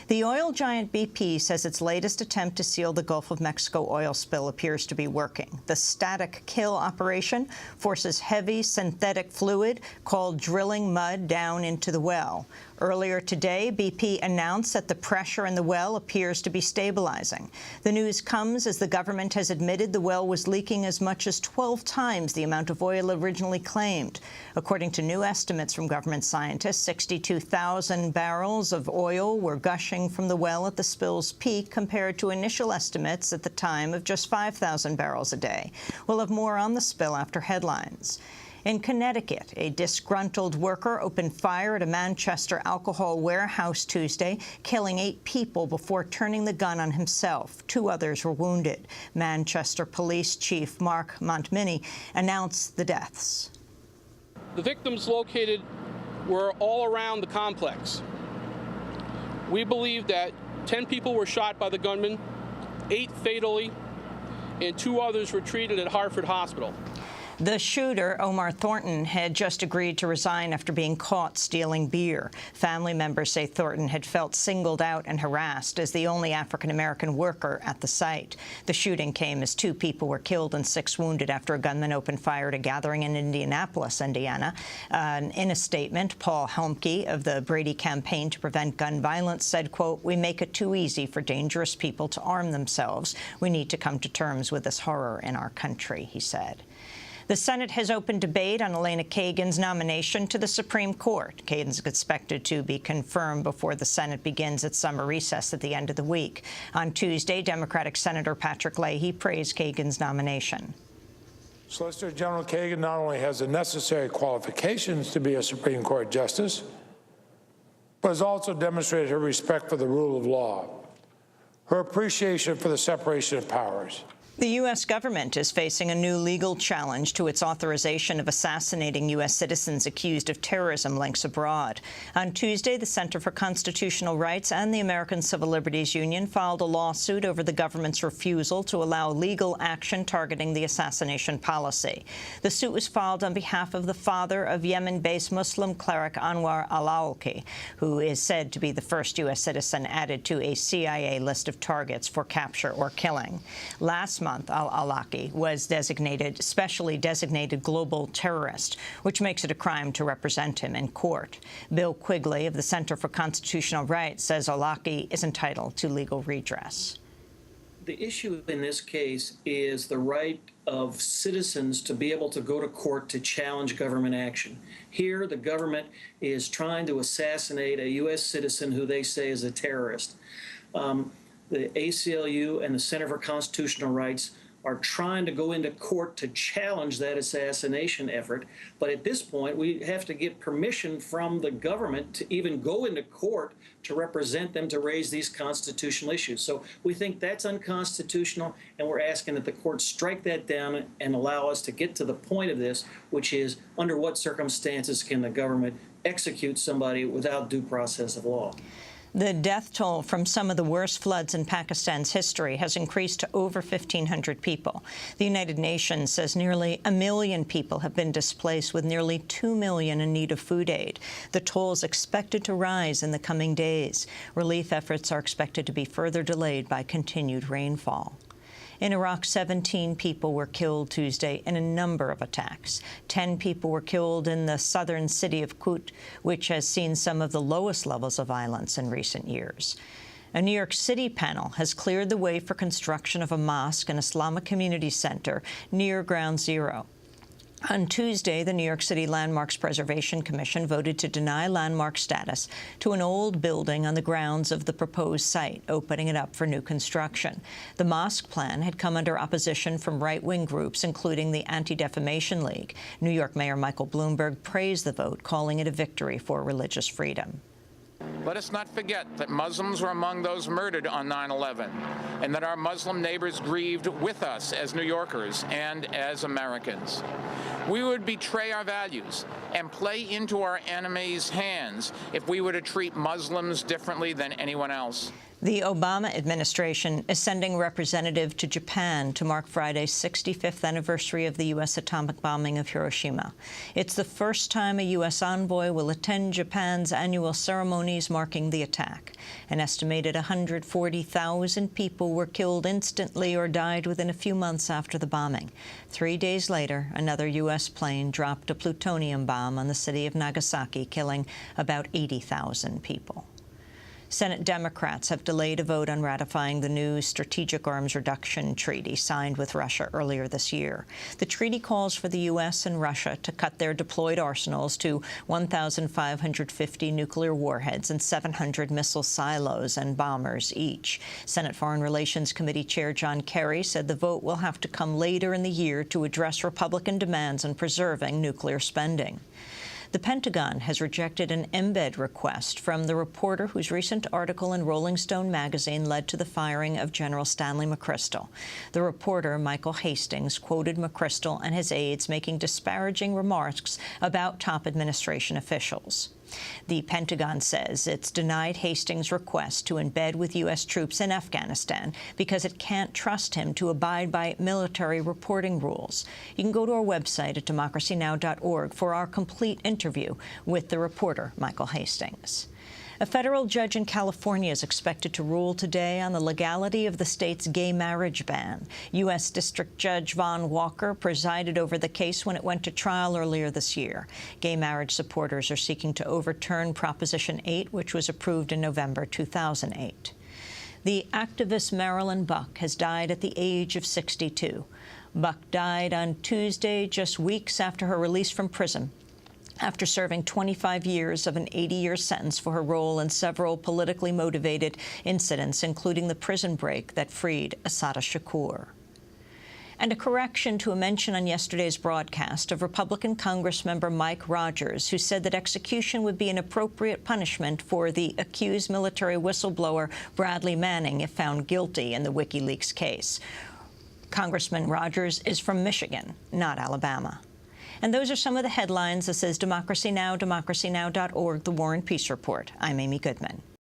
The oil giant BP says its latest attempt to seal the Gulf of Mexico oil spill appears to be working. The static kill operation forces heavy synthetic fluid called drilling mud down into the well. Earlier today, BP announced that the pressure in the well appears to be stabilizing. The news comes as the government has admitted the well was leaking as much as 12 times the amount of oil originally claimed. According to new estimates from government scientists, 62,000 barrels of oil were gushing from the well at the spill's peak, compared to initial estimates at the time of just 5,000 barrels a day. We'll have more on the spill after headlines. In Connecticut, a disgruntled worker opened fire at a Manchester alcohol warehouse Tuesday, killing 8 people before turning the gun on himself. 2 others were wounded. Manchester Police Chief Mark Montminy announced the deaths. The victims located were all around the complex. We believe that 10 people were shot by the gunman, 8 fatally, and 2 others were treated at Hartford Hospital. The shooter, Omar Thornton, had just agreed to resign after being caught stealing beer. Family members say Thornton had felt singled out and harassed as the only African-American worker at the site. The shooting came as 2 people were killed and 6 wounded after a gunman opened fire at a gathering in Indianapolis, Indiana. In a statement, Paul Helmke of the Brady Campaign to Prevent Gun Violence said, quote, "We make it too easy for dangerous people to arm themselves. We need to come to terms with this horror in our country," he said. The Senate has opened debate on Elena Kagan's nomination to the Supreme Court. Kagan's expected to be confirmed before the Senate begins its summer recess at the end of the week. On Tuesday, Democratic Senator Patrick Leahy praised Kagan's nomination. Solicitor General Kagan not only has the necessary qualifications to be a Supreme Court justice, but has also demonstrated her respect for the rule of law, her appreciation for the separation of powers. The U.S. government is facing a new legal challenge to its authorization of assassinating U.S. citizens accused of terrorism links abroad. On Tuesday, the Center for Constitutional Rights and the American Civil Liberties Union filed a lawsuit over the government's refusal to allow legal action targeting the assassination policy. The suit was filed on behalf of the father of Yemen-based Muslim cleric Anwar al-Awlaki, who is said to be the first U.S. citizen added to a CIA list of targets for capture or killing. Last month, al-Awlaki was specially designated global terrorist, which makes it a crime to represent him in court. Bill Quigley of the Center for Constitutional Rights says Awlaki is entitled to legal redress. The issue in this case is the right of citizens to be able to go to court to challenge government action. Here, the government is trying to assassinate a U.S. citizen who they say is a terrorist. The ACLU and the Center for Constitutional Rights are trying to go into court to challenge that assassination effort. But at this point, we have to get permission from the government to even go into court to represent them to raise these constitutional issues. So we think that's unconstitutional, and we're asking that the court strike that down and allow us to get to the point of this, which is under what circumstances can the government execute somebody without due process of law. The death toll from some of the worst floods in Pakistan's history has increased to over 1,500 people. The United Nations says nearly 1 million people have been displaced, with nearly 2 million in need of food aid. The toll is expected to rise in the coming days. Relief efforts are expected to be further delayed by continued rainfall. In Iraq, 17 people were killed Tuesday in a number of attacks. 10 people were killed in the southern city of Kut, which has seen some of the lowest levels of violence in recent years. A New York City panel has cleared the way for construction of a mosque and Islamic community center near Ground Zero. On Tuesday, the New York City Landmarks Preservation Commission voted to deny landmark status to an old building on the grounds of the proposed site, opening it up for new construction. The mosque plan had come under opposition from right-wing groups, including the Anti-Defamation League. New York Mayor Michael Bloomberg praised the vote, calling it a victory for religious freedom. Let us not forget that Muslims were among those murdered on 9/11. and that our Muslim neighbors grieved with us as New Yorkers and as Americans. We would betray our values and play into our enemies' hands if we were to treat Muslims differently than anyone else. The Obama administration is sending a representative to Japan to mark Friday's 65th anniversary of the U.S. atomic bombing of Hiroshima. It's the first time a U.S. envoy will attend Japan's annual ceremonies marking the attack. An estimated 140,000 people were killed instantly or died within a few months after the bombing. 3 days later, another U.S. plane dropped a plutonium bomb on the city of Nagasaki, killing about 80,000 people. Senate Democrats have delayed a vote on ratifying the new Strategic Arms Reduction Treaty signed with Russia earlier this year. The treaty calls for the U.S. and Russia to cut their deployed arsenals to 1,550 nuclear warheads and 700 missile silos and bombers each. Senate Foreign Relations Committee Chair John Kerry said the vote will have to come later in the year to address Republican demands on preserving nuclear spending. The Pentagon has rejected an Embed request from the reporter whose recent article in Rolling Stone magazine led to the firing of General Stanley McChrystal. The reporter, Michael Hastings, quoted McChrystal and his aides making disparaging remarks about top administration officials. The Pentagon says it's denied Hastings' request to embed with U.S. troops in Afghanistan because it can't trust him to abide by military reporting rules. You can go to our website at democracynow.org for our complete interview with the reporter, Michael Hastings. A federal judge in California is expected to rule today on the legality of the state's gay marriage ban. U.S. District Judge Vaughn Walker presided over the case when it went to trial earlier this year. Gay marriage supporters are seeking to overturn Proposition 8, which was approved in November 2008. The activist Marilyn Buck has died at the age of 62. Buck died on Tuesday, just weeks after her release from prison, after serving 25 years of an 80-year sentence for her role in several politically motivated incidents, including the prison break that freed Assata Shakur. And a correction to a mention on yesterday's broadcast of Republican Congressmember Mike Rogers, who said that execution would be an appropriate punishment for the accused military whistleblower Bradley Manning if found guilty in the WikiLeaks case. Congressman Rogers is from Michigan, not Alabama. And those are some of the headlines. This is Democracy Now!, democracynow.org, The War and Peace Report. I'm Amy Goodman.